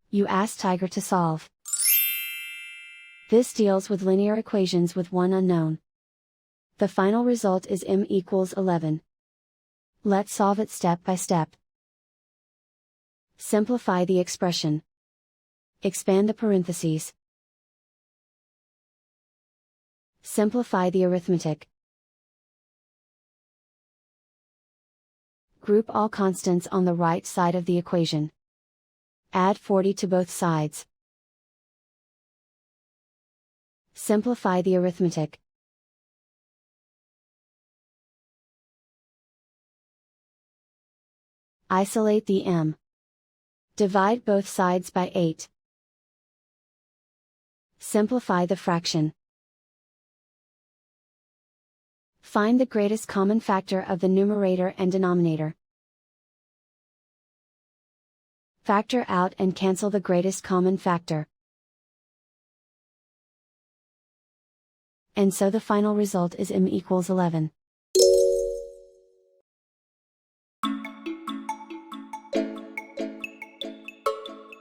You ask Tiger to solve. This deals with linear equations with one unknown. The final result is m equals 11. Let's solve it step by step. Simplify the expression. Expand the parentheses. Simplify the arithmetic. Group all constants on the right side of the equation. Add 40 to both sides. Simplify the arithmetic. Isolate the m. Divide both sides by 8. Simplify the fraction. Find the greatest common factor of the numerator and denominator. Factor out and cancel the greatest common factor. And so the final result is m equals 11.